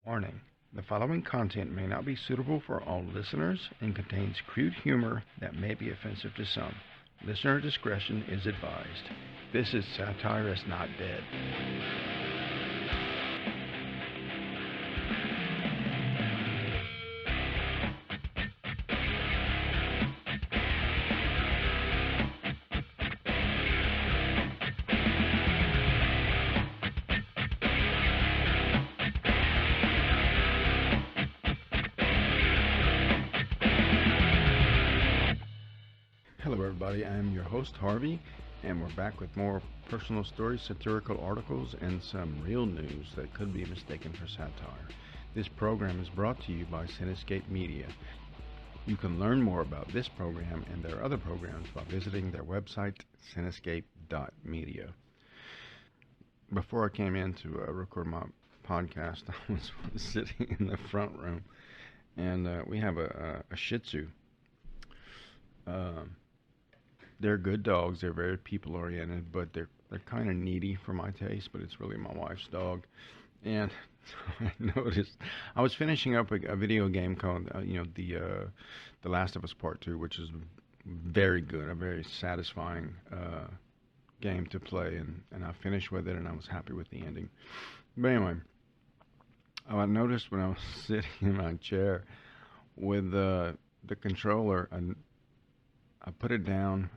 Warning: the following content may not be suitable for all listeners and contains crude humor that may be offensive to some. Listener discretion is advised. This is Satire is Not Dead. Hello, everybody. I am your host, Harvey, and we're back with more personal stories, satirical articles, and some real news that could be mistaken for satire. This program is brought to you by Cinescape Media. You can learn more about this program and their other programs by visiting their website, cinescape.media. Before I came in to record my podcast, I was sitting in the front room, and we have a Shih Tzu. They're good dogs. They're very people oriented, but they're kind of needy for my taste. But it's really my wife's dog, and I noticed I was finishing up a video game called the Last of Us Part Two, which is very good, a very satisfying game to play, and I finished with it, and I was happy with the ending. But anyway, I noticed when I was sitting in my chair with the controller, and I put it down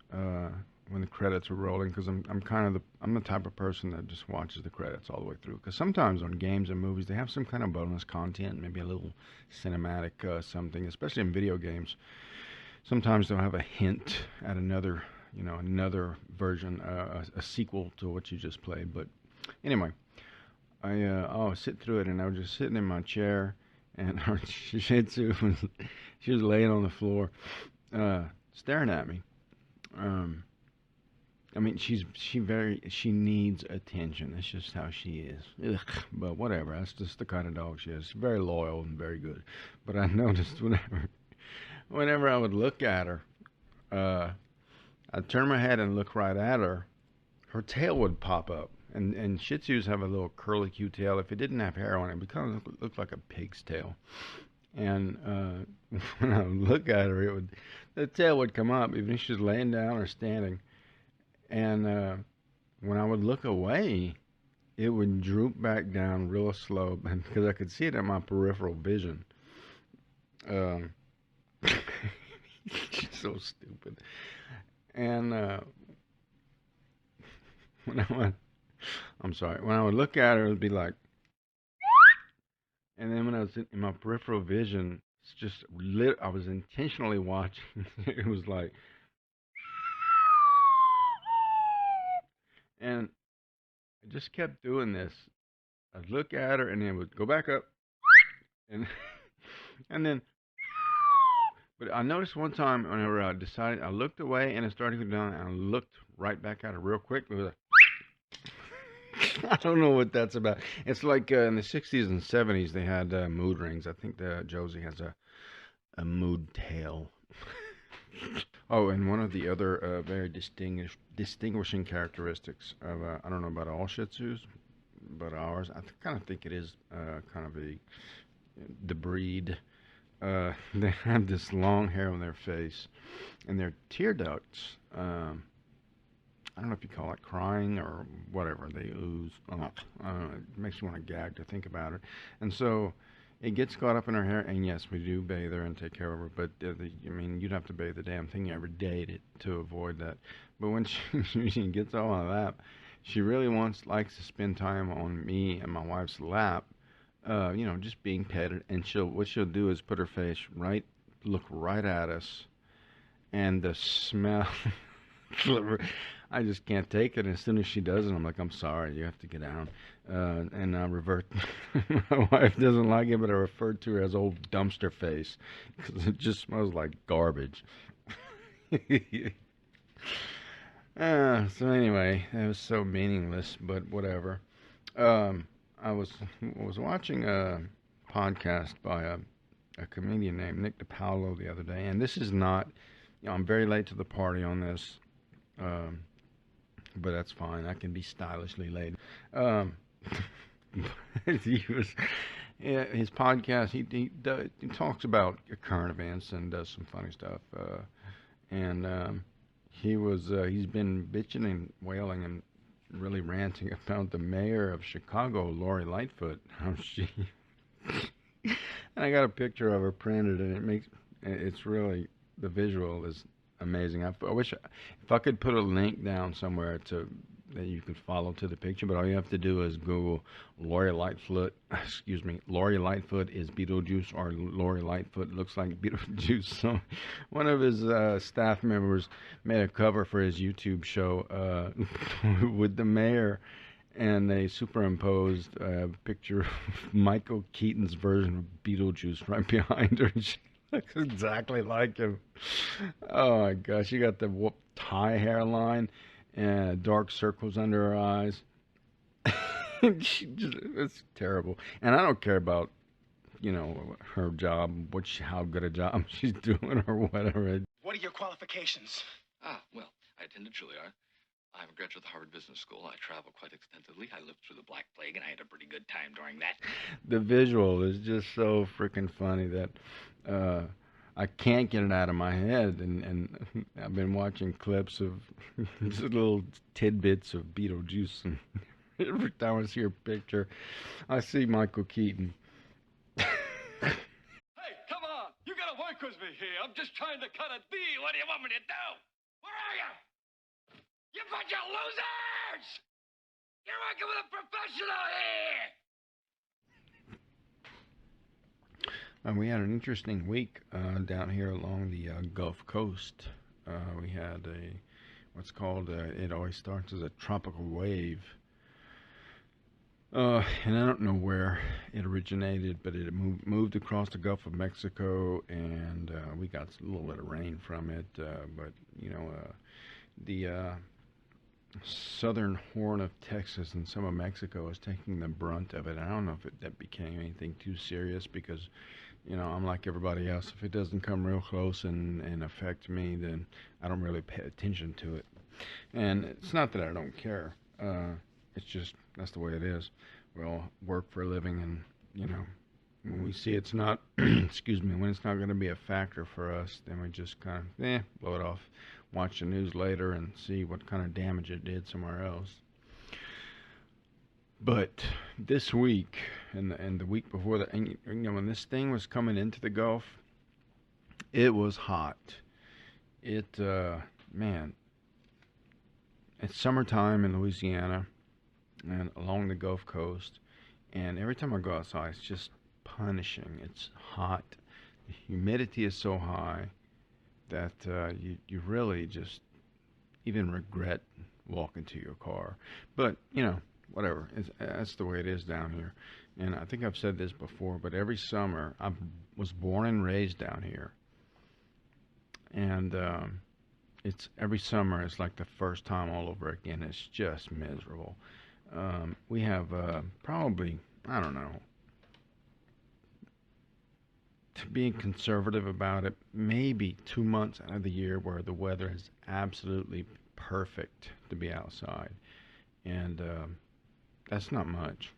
when the credits were rolling because I'm the type of person that just watches the credits all the way through. Because sometimes on games and movies they have some kind of bonus content, maybe a little cinematic something, especially in video games. Sometimes they'll have a hint at another version, a sequel to what you just played. But anyway, I sit through it, and I was just sitting in my chair, and our Shih Tzu she was laying on the floor. Staring at me. I mean, she needs attention. That's just how she is. Ugh, but whatever. That's just the kind of dog she is. She's very loyal and very good. But I noticed whenever I would look at her, I'd turn my head and look right at her. Her tail would pop up. And Shih Tzus have a little curly Q tail. If it didn't have hair on it, it would kind of look like a pig's tail. And when I would look at her, the tail would come up, even if she was laying down or standing. And when I would look away, it would droop back down real slow because I could see it in my peripheral vision. Um, she's so stupid. And when when I would look at her, it would be like, and then when I was in my peripheral vision, it's just lit. I was intentionally watching. It was like, and I just kept doing this. I'd look at her, and then it would go back up, and and then. But I noticed one time whenever I decided, I looked away, and it started to go down, and I looked right back at her real quick. It was I don't know what that's about. It's like in the 60s and 70s, they had mood rings. I think Josie has a mood tail. Oh, and one of the other very distinguishing characteristics of, I don't know about all Shih Tzus, but ours, I kind of think it is kind of the breed. They have this long hair on their face, and their tear ducts. I don't know if you call it crying or whatever. They ooze. I don't know. It makes you want to gag to think about it. And so it gets caught up in her hair. And yes, we do bathe her and take care of her. But I mean, you'd have to bathe the damn thing every day to avoid that. But when she gets on my lap, she really likes to spend time on me and my wife's lap. Just being petted. And what she'll do is put her face look right at us, and the smell. I just can't take it. And as soon as she does it, I'm like, I'm sorry, you have to get down. And I revert. My wife doesn't like it, but I refer to her as old dumpster face because it just smells like garbage. So anyway, it was so meaningless, but whatever. I was watching a podcast by a comedian named Nick DiPaolo the other day, and this is not. I'm very late to the party on this. But that's fine. I can be stylishly late. He was Yeah, his podcast, he talks about current events and does some funny stuff. And he's been bitching and wailing and really ranting about the mayor of Chicago, Lori Lightfoot. How she and I got a picture of her printed, and it's really the visual is amazing. I wish if I could put a link down somewhere to that you could follow to the picture, but all you have to do is Google Lori Lightfoot. Excuse me, Lori Lightfoot is Beetlejuice, or Lori Lightfoot looks like Beetlejuice. So, one of his staff members made a cover for his YouTube show with the mayor, and they superimposed a picture of Michael Keaton's version of Beetlejuice right behind her. And she looks exactly like him. Oh my gosh, she got the tie hairline and dark circles under her eyes. It's terrible. And I don't care about, her job, how good a job she's doing or whatever. What are your qualifications? Well, I attended Juilliard. I'm a graduate of the Harvard Business School. I travel quite extensively. I lived through the Black Plague, and I had a pretty good time during that. The visual is just so freaking funny that I can't get it out of my head. And I've been watching clips of just little tidbits of Beetlejuice, and every time I see her picture, I see Michael Keaton. Hey, come on! You gotta work with me here. I'm just trying to cut a deal. What do you want me to do? Where are you? You bunch of losers! You're working with a professional here! And we had an interesting week down here along the Gulf Coast. We had what's called, it always starts as a tropical wave. And I don't know where it originated, but it moved across the Gulf of Mexico, and we got a little bit of rain from it. But, the southern horn of Texas and some of Mexico is taking the brunt of it. I don't know if that became anything too serious because, I'm like everybody else. If it doesn't come real close and affect me, then I don't really pay attention to it. And it's not that I don't care. It's just that's the way it is. We all work for a living, and when we see it's not, excuse me, when it's not going to be a factor for us, then we just kind of blow it off. Watch the news later and see what kind of damage it did somewhere else. But this week and the week before that, when this thing was coming into the Gulf, it was hot. Man, it's summertime in Louisiana and along the Gulf Coast, and every time I go outside, it's just punishing. It's hot. The humidity is so high that you really just even regret walking to your car. But, whatever. That's the way it is down here. And I think I've said this before, but every summer, I was born and raised down here. And it's every summer, it's like the first time all over again. It's just miserable. We have probably, I don't know, to being conservative about it, maybe 2 months out of the year where the weather is absolutely perfect to be outside. And that's not much.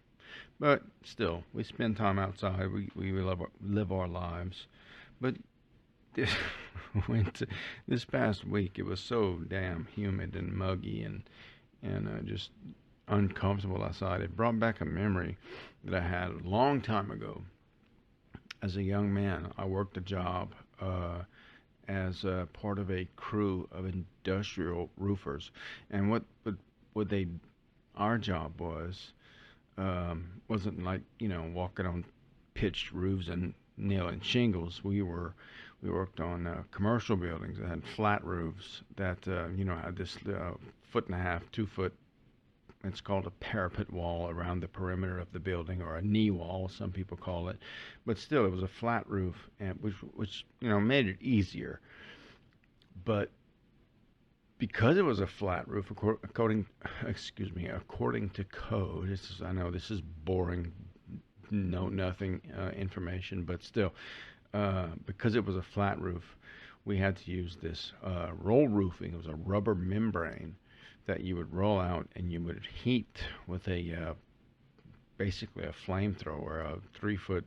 But still, we spend time outside. We live our lives. But this, this past week, it was so damn humid and muggy and just uncomfortable outside. It brought back a memory that I had a long time ago. As a young man, I worked a job as a part of a crew of industrial roofers, and what our job wasn't like walking on pitched roofs and nailing shingles. We worked on commercial buildings that had flat roofs that had this 1.5 2 foot. It's called a parapet wall around the perimeter of the building, or a knee wall, some people call it. But still, it was a flat roof, and which made it easier. But because it was a flat roof, according to code, I know this is boring, nothing information, but still, because it was a flat roof, we had to use this roll roofing. It was a rubber membrane that you would roll out, and you would heat with a basically a flamethrower, a 3 foot,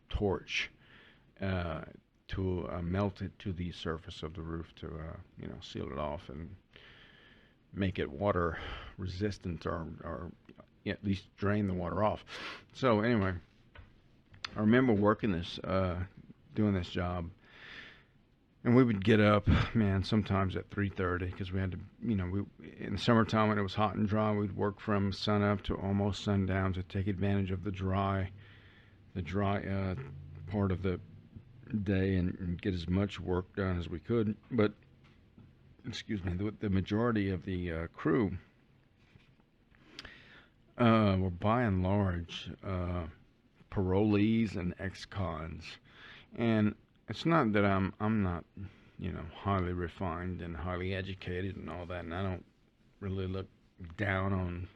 torch, uh, to melt it to the surface of the roof to, seal it off and make it water resistant, or at least drain the water off. So anyway, I remember working this, doing this job, and we would get up, man, sometimes at 3:30 because we had to, in the summertime when it was hot and dry, we'd work from sun up to almost sundown to take advantage of the dry part of the day, and get as much work done as we could. But excuse me, the majority of the crew were by and large parolees and ex-cons, and it's not that I'm not, highly refined and highly educated and all that, and I don't really look down on,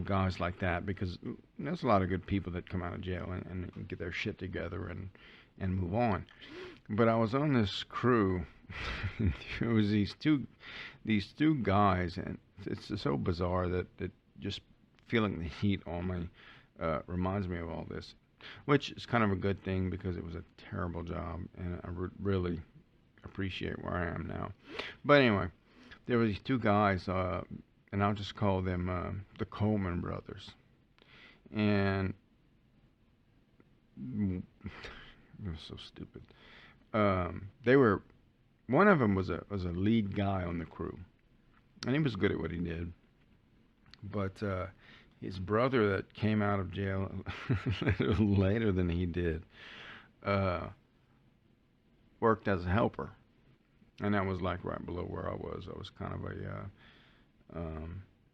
guys like that, because there's a lot of good people that come out of jail and get their shit together and move on. But I was on this crew. It was these two guys, and it's so bizarre that just feeling the heat on me reminds me of all this, which is kind of a good thing because it was a terrible job, and I really appreciate where I am now. But anyway, there were these two guys, and I'll just call them the Coleman brothers, and it was so stupid. They were One of them was a lead guy on the crew, and he was good at what he did. But his brother that came out of jail a little later than he did worked as a helper, and that was like right below where I was. I was kind of a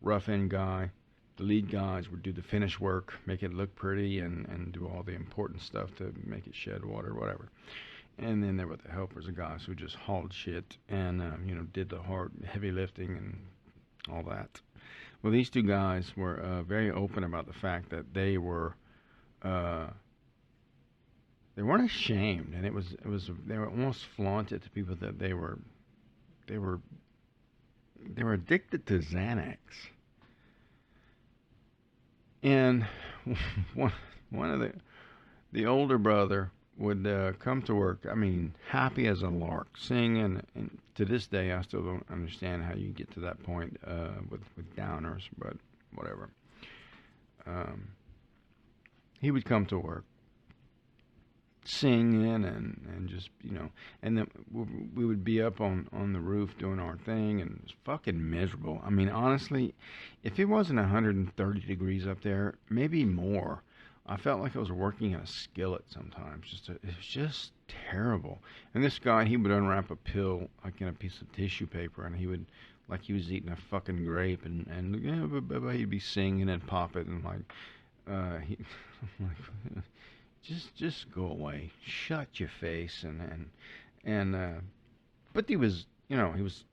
rough end guy. The lead guys would do the finish work, make it look pretty, and do all the important stuff to make it shed water, whatever. And then there were the helpers, the guys who just hauled shit and did the hard, heavy lifting and all that. Well, these two guys were very open about the fact that they weren't ashamed, and they were almost flaunted to people that they were addicted to Xanax. And one of the older brother would come to work, I mean, happy as a lark, singing, and to this day, I still don't understand how you get to that point with downers, but whatever. He would come to work, singing, and just, and then we would be up on the roof doing our thing, and it was fucking miserable. I mean, honestly, if it wasn't 130 degrees up there, maybe more, I felt like I was working in a skillet sometimes. It was just terrible. And this guy, he would unwrap a pill like in a piece of tissue paper, and he would, like he was eating a fucking grape, and he'd be singing and pop it, and like, like, just go away, shut your face, but he was, he was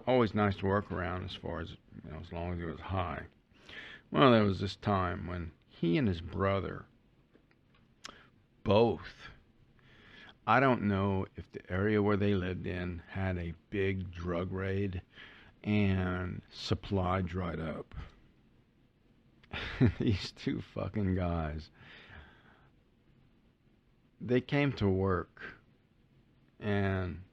always nice to work around as far as, as long as he was high. Well, there was this time when he and his brother both, I don't know if the area where they lived in had a big drug raid and supply dried up. These two fucking guys, they came to work, and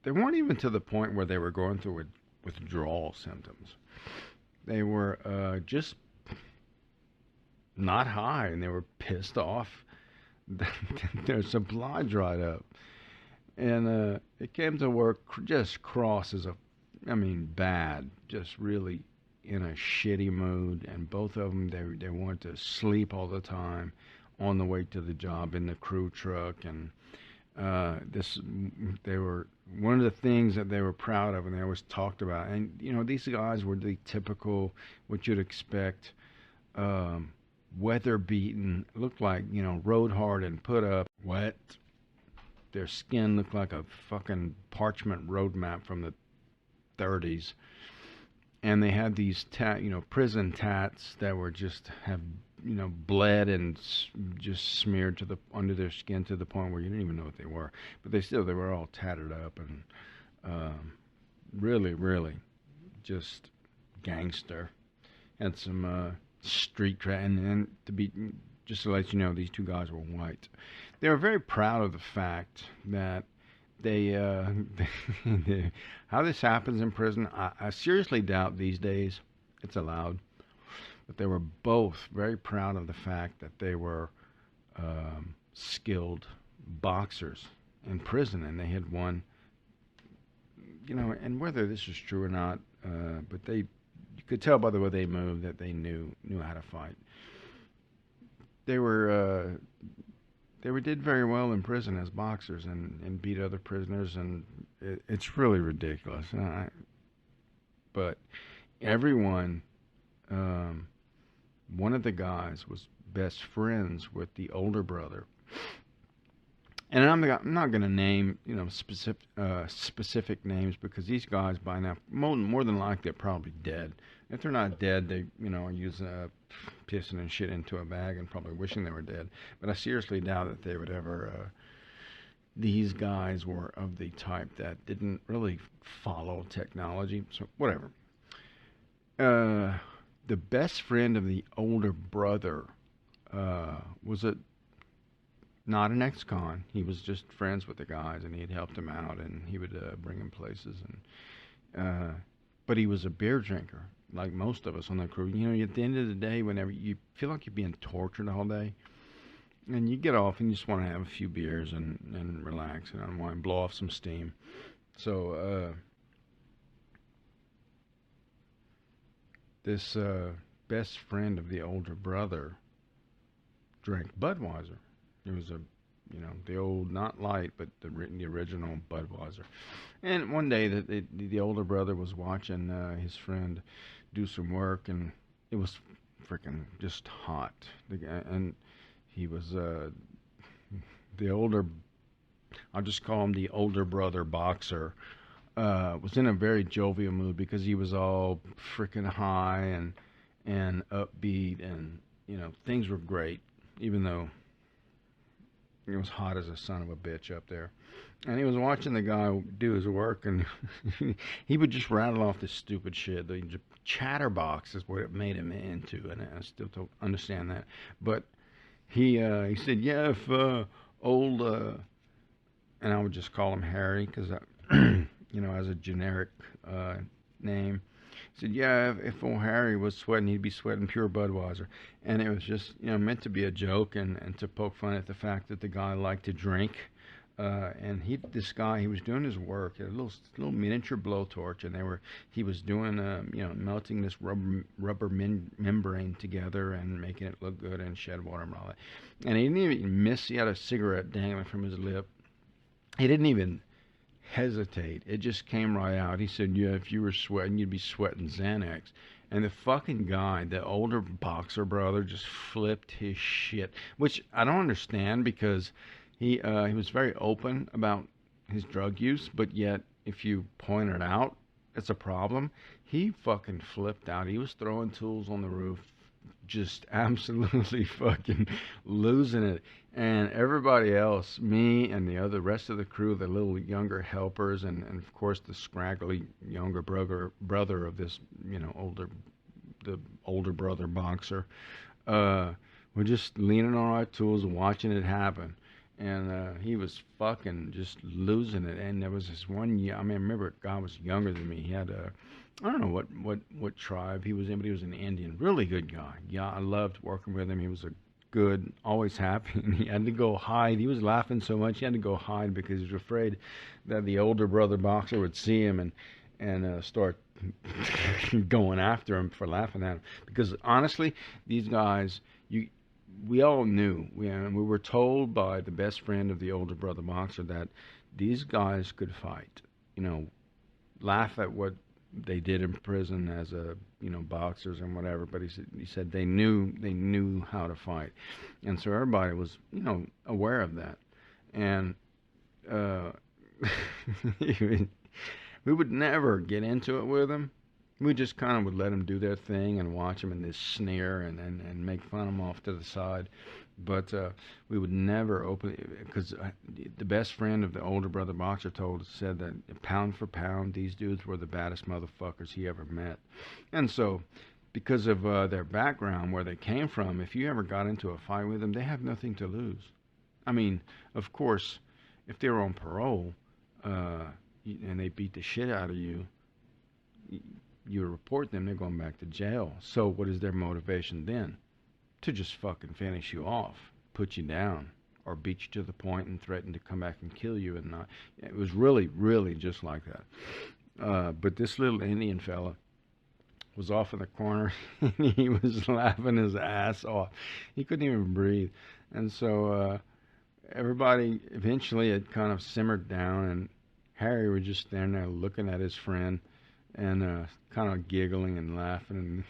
they weren't even to the point where they were going through withdrawal symptoms. They were just not high, and they were pissed off that their supply dried up. And it came to work just cross as bad, just really in a shitty mood. And both of them, they wanted to sleep all the time on the way to the job in the crew truck. And they were, one of the things that they were proud of and they always talked about. And, these guys were the typical, what you'd expect, weather beaten, looked like, rode hard and put up, wet. Their skin looked like a fucking parchment road map from the 30s. And they had these prison tats that were just have, bled and just smeared to the under their skin to the point where you didn't even know what they were. But they were all tattered up and really, really just gangster. Had some street cred, and to be just to let you know, these two guys were white. They were very proud of the fact that they, how this happens in prison. I seriously doubt these days it's allowed, but they were both very proud of the fact that they were skilled boxers in prison, and they had won. And whether this is true or not, but you could tell by the way they moved that they knew how to fight. They did very well in prison as boxers and beat other prisoners, and it's really ridiculous. But everyone, one of the guys was best friends with the older brother. And I'm not going to name specific names, because these guys by now more than likely are probably dead. If they're not dead, they are using pissing and shit into a bag and probably wishing they were dead. But I seriously doubt that they would ever. These guys were of the type that didn't really follow technology. So whatever. The best friend of the older brother was not an ex-con. He was just friends with the guys, and he had helped them out, and he would bring them places. And but he was a beer drinker, like most of us on the crew. At the end of the day, whenever you feel like you're being tortured all day, and you get off and you just want to have a few beers and relax and unwind, blow off some steam. So this best friend of the older brother drank Budweiser. It was the old, not light, but the original Budweiser. And one day, the older brother was watching his friend do some work, and it was freaking just hot. And he was the older, I'll just call him the older brother boxer, was in a very jovial mood because he was all freaking high and upbeat, and things were great, even though it was hot as a son of a bitch up there. And he was watching the guy do his work, and he would just rattle off this stupid shit. The chatterbox is what it made him into, and I still don't understand that. But he said, yeah, if old, and I would just call him Harry, because, as a generic name. He said, yeah, if old Harry was sweating, he'd be sweating pure Budweiser. And it was just, meant to be a joke and to poke fun at the fact that the guy liked to drink. And this guy, he was doing his work, a little miniature blowtorch, and he was doing, melting this rubber membrane together and making it look good and shed water and all that. And he didn't even miss. He had a cigarette dangling from his lip. He didn't even hesitate. It just came right out. He said, yeah, if you were sweating, you'd be sweating Xanax. And the fucking guy, the older boxer brother, just flipped his shit, which I don't understand, because he was very open about his drug use, but yet if you point it out, it's a problem. He fucking flipped out. He was throwing tools on the roof, just absolutely fucking losing it. And everybody else, me and the rest of the crew, the little younger helpers, and of course the scraggly younger brother of this, the older brother boxer, we're just leaning on our tools and watching it happen. And he was fucking just losing it. And there was this one year, I remember a guy was younger than me. He had I don't know what tribe he was in, but he was an Indian. Really good guy. Yeah, I loved working with him. He was a good, always happy. And he had to go hide. He was laughing so much, he had to go hide because he was afraid that the older brother boxer would see him and start going after him for laughing at him. Because honestly, these guys, we all knew, we were told by the best friend of the older brother boxer that these guys could fight. Laugh at what they did in prison as boxers and whatever, but he said they knew how to fight, and so everybody was aware of that, and we would never get into it with them. We just kind of would let them do their thing and watch them and this sneer and make fun of them off to the side. But we would never open it, because the best friend of the older brother boxer said that pound for pound, these dudes were the baddest motherfuckers he ever met. And so because of their background, where they came from. If you ever got into a fight with them, they have nothing to lose. I mean, of course, if they were on parole uh, and they beat the shit out of you, you report them, they're going back to jail. So what is their motivation then? To just fucking finish you off, put you down, or beat you to the point and threaten to come back and kill you. And not, it was really, really just like that. But this little Indian fella was off in the corner and he was laughing his ass off. He couldn't even breathe. And so everybody eventually it kind of simmered down, and Harry was just standing there looking at his friend and kind of giggling and laughing,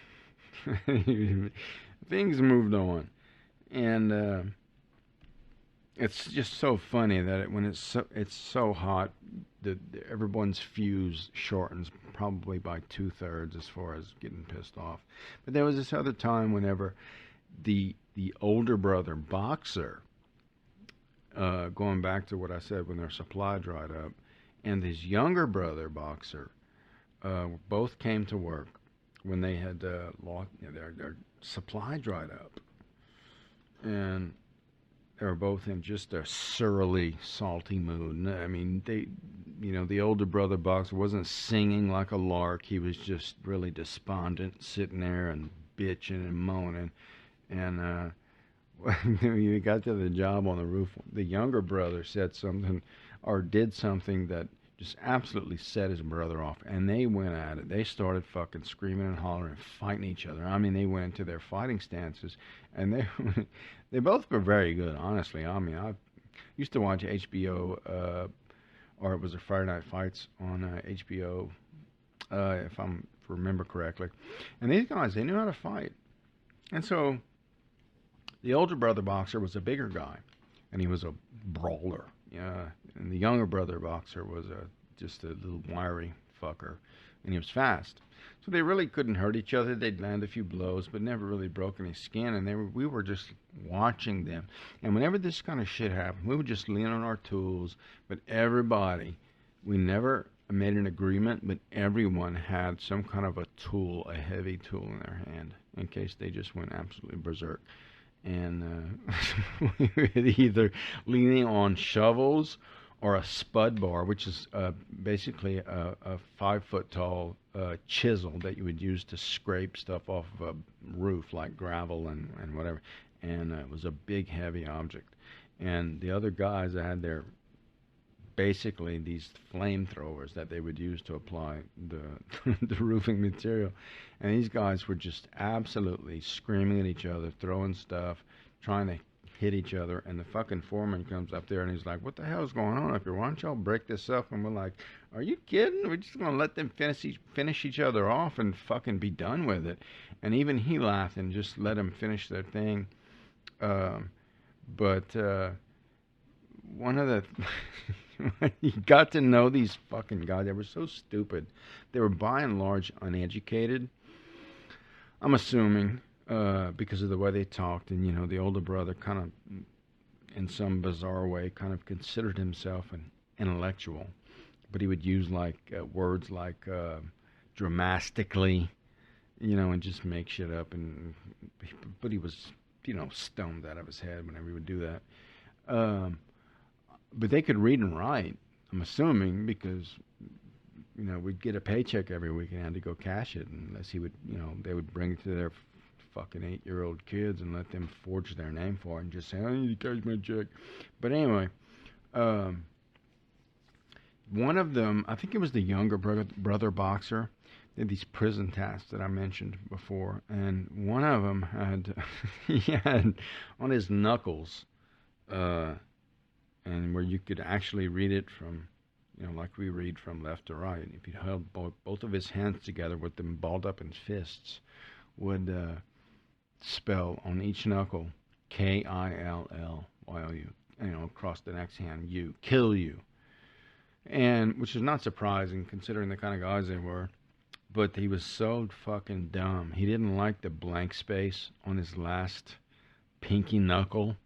and things moved on. And it's just so funny that when it's so hot, that everyone's fuse shortens probably by 2/3 as far as getting pissed off. But there was this other time whenever the older brother boxer, going back to what I said when their supply dried up, and his younger brother boxer, both came to work when they had lost, their supply dried up, and they were both in just a surly, salty mood. I mean, the older brother boxer wasn't singing like a lark. He was just really despondent, sitting there and bitching and moaning. And when he got to the job on the roof, the younger brother said something or did something that just absolutely set his brother off. And they went at it. They started fucking screaming and hollering, fighting each other. I mean, they went into their fighting stances, and they both were very good, honestly. I mean, I used to watch HBO, or it was the Friday Night Fights on HBO, if I remember correctly. And these guys, they knew how to fight. And so the older brother boxer was a bigger guy, and he was a brawler. And the younger brother boxer was just a little wiry fucker, and he was fast. So they really couldn't hurt each other. They'd land a few blows, but never really broke any skin. And we were just watching them. And whenever this kind of shit happened, we would just lean on our tools. But everybody, we never made an agreement, but everyone had some kind of a tool, a heavy tool in their hand, in case they just went absolutely berserk. And we were either leaning on shovels or a spud bar, which is basically a 5 foot tall chisel that you would use to scrape stuff off of a roof, like gravel and whatever. And it was a big, heavy object. And the other guys that had their basically these flamethrowers that they would use to apply the roofing material. And these guys were just absolutely screaming at each other, throwing stuff, trying to hit each other. And the fucking foreman comes up there and he's like, what the hell's going on up here? Why don't y'all break this up? And we're like, are you kidding? We're just going to let them finish each other off and fucking be done with it. And even he laughed and just let them finish their thing. But one of the... you got to know these fucking guys. They were so stupid. They were by and large uneducated, I'm assuming, because of the way they talked. And, the older brother kind of, in some bizarre way, kind of considered himself an intellectual. But he would use, words like dramatically, and just make shit up. But he was, stoned out of his head whenever he would do that. But they could read and write, I'm assuming, because, we'd get a paycheck every week and had to go cash it unless he would, they would bring it to their fucking 8-year-old kids and let them forge their name for it and just say, I need to cash my check. But anyway, one of them, I think it was the younger brother boxer, they had these prison tasks that I mentioned before, and one of them had, he had on his knuckles, and where you could actually read it from, like we read from left to right. If you held both of his hands together with them balled up in fists, would spell on each knuckle K-I-L-L-Y-O-U, across the next hand, you, kill you. And, which is not surprising considering the kind of guys they were, but he was so fucking dumb. He didn't like the blank space on his last pinky knuckle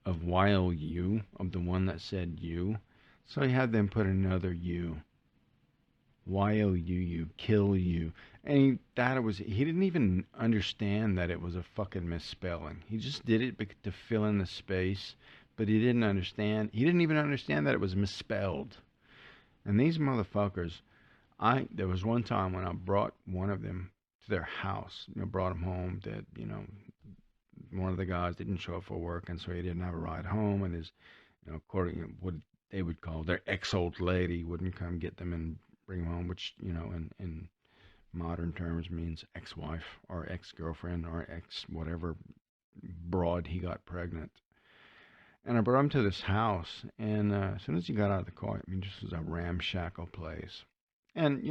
of Y-O-U, of the one that said you. So he had them put another U. Y-O-U-U, kill you. And he thought it was, he didn't even understand that it was a fucking misspelling. He just did it to fill in the space, but he didn't even understand that it was misspelled. And these motherfuckers, there was one time when I brought one of them to their house, brought him home that, one of the guys didn't show up for work, and so he didn't have a ride home, and his, according to what they would call their ex-old lady wouldn't come get them and bring them home, which, in modern terms means ex-wife or ex-girlfriend or ex-whatever broad he got pregnant. And I brought him to this house, and as soon as he got out of the car, this was a ramshackle place. And,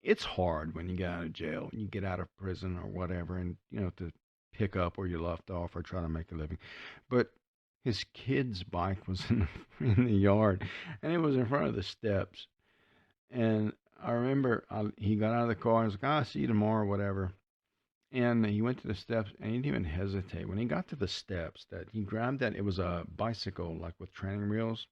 it's hard when you get out of jail, you get out of prison or whatever, and, to pick up where you left off or try to make a living. But his kid's bike was in the yard, and it was in front of the steps. And I remember he got out of the car and was like, I'll see you tomorrow, whatever. And he went to the steps, and he didn't even hesitate. When he got to the steps, that he grabbed that, it was a bicycle, like with training wheels.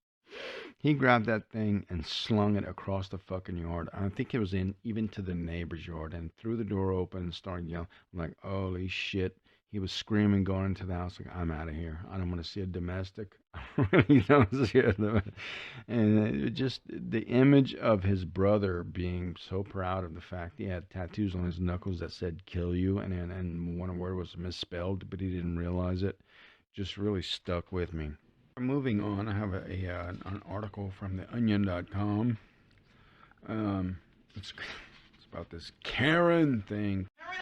He grabbed that thing and slung it across the fucking yard. I think it was even to the neighbor's yard, and threw the door open and started yelling. I'm like, holy shit. He was screaming, going into the house, like, I'm out of here. I don't want to see a domestic. I really don't see a domestic. And just the image of his brother being so proud of the fact he had tattoos on his knuckles that said kill you, and one word was misspelled, but he didn't realize it, just really stuck with me. Moving on, I have an article from the onion.com. It's about this Karen thing. Why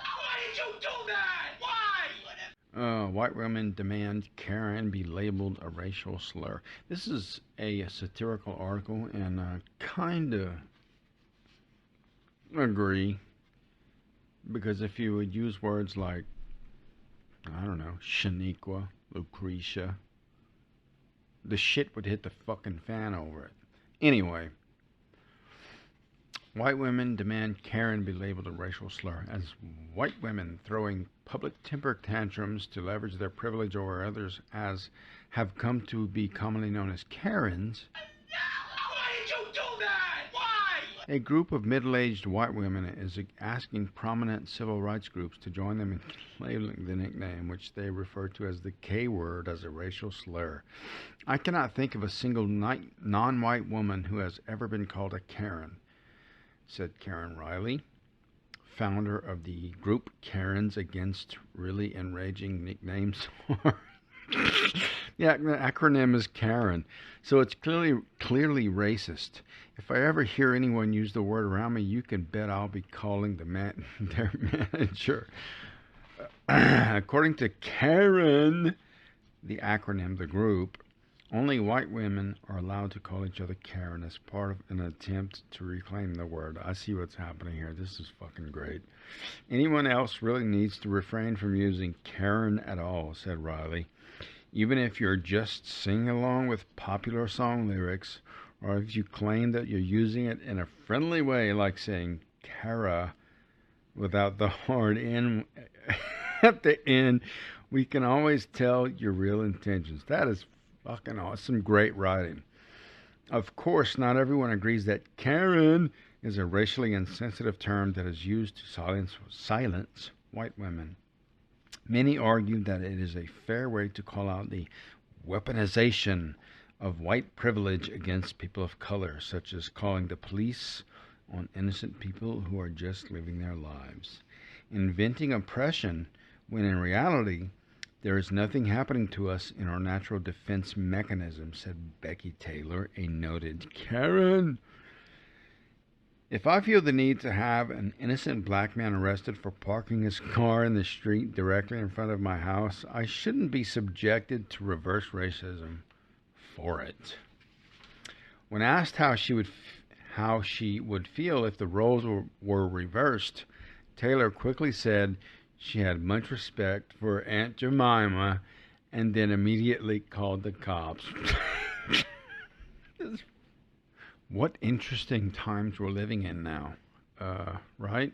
did you do that? Why? White women demand Karen be labeled a racial slur. This is a satirical article, and I kind of agree. Because if you would use words like, I don't know, Shaniqua, Lucretia, the shit would hit the fucking fan over it. Anyway, white women demand Karen be labeled a racial slur, as white women throwing public temper tantrums to leverage their privilege over others have come to be commonly known as Karens. Why did you do that? Why? A group of middle-aged white women is asking prominent civil rights groups to join them in labeling the nickname, which they refer to as the K word, as a racial slur. I cannot think of a single non-white woman who has ever been called a Karen, said Karen Riley, founder of the group Karens Against Really Enraging Nicknames. The acronym is Karen, so it's clearly racist. If I ever hear anyone use the word around me, you can bet I'll be calling their manager. According to Karen, the acronym, the group, only white women are allowed to call each other Karen as part of an attempt to reclaim the word. I see what's happening here. This is fucking great. Anyone else really needs to refrain from using Karen at all, said Riley. Even if you're just singing along with popular song lyrics, or if you claim that you're using it in a friendly way, like saying Kara without the hard N at the end, we can always tell your real intentions. That is fucking awesome. Great writing. Of course, not everyone agrees that Karen is a racially insensitive term that is used to silence white women. Many argue that it is a fair way to call out the weaponization of white privilege against people of color, such as calling the police on innocent people who are just living their lives. Inventing oppression, when in reality, there is nothing happening to us in our natural defense mechanism, said Becky Taylor, a noted Karen. If I feel the need to have an innocent black man arrested for parking his car in the street directly in front of my house, I shouldn't be subjected to reverse racism for it. When asked how she would feel if the roles were reversed, Taylor quickly said she had much respect for Aunt Jemima, and then immediately called the cops. What interesting times we're living in now, right?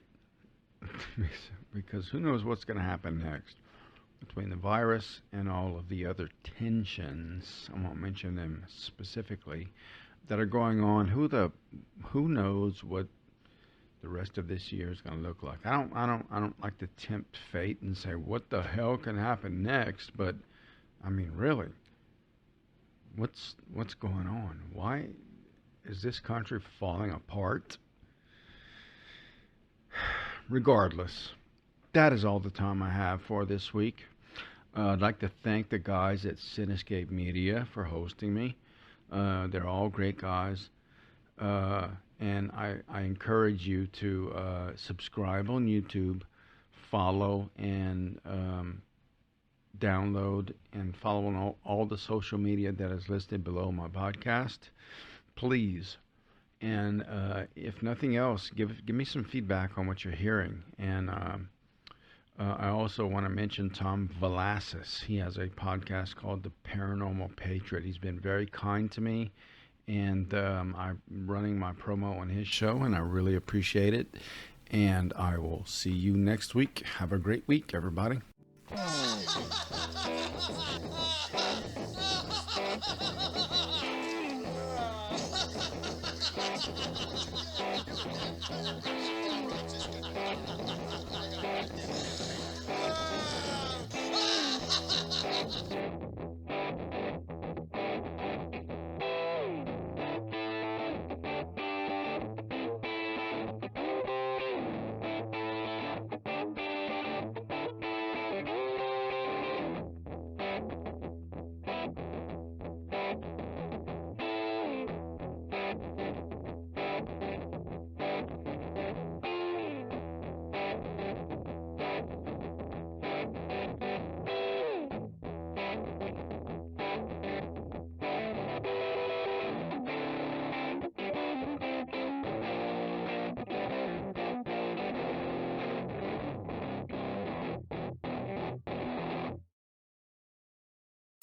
Because who knows what's going to happen next between the virus and all of the other tensions, I won't mention them specifically, that are going on. Who knows what the rest of this year is going to look like. I don't like to tempt fate and say what the hell can happen next, but I mean, really, what's going on? Why is this country falling apart? Regardless, that is all the time I have for this week. I'd like to thank the guys at Cinescape Media for hosting me. They're all great guys. And I encourage you to subscribe on YouTube, follow, and download and follow on all the social media that is listed below my podcast. Please. And if nothing else, give me some feedback on what you're hearing. And I also want to mention Tom Velasquez. He has a podcast called The Paranormal Patriot. He's been very kind to me, and I'm running my promo on his show, and I really appreciate it. And I will see you next week. Have a great week, everybody.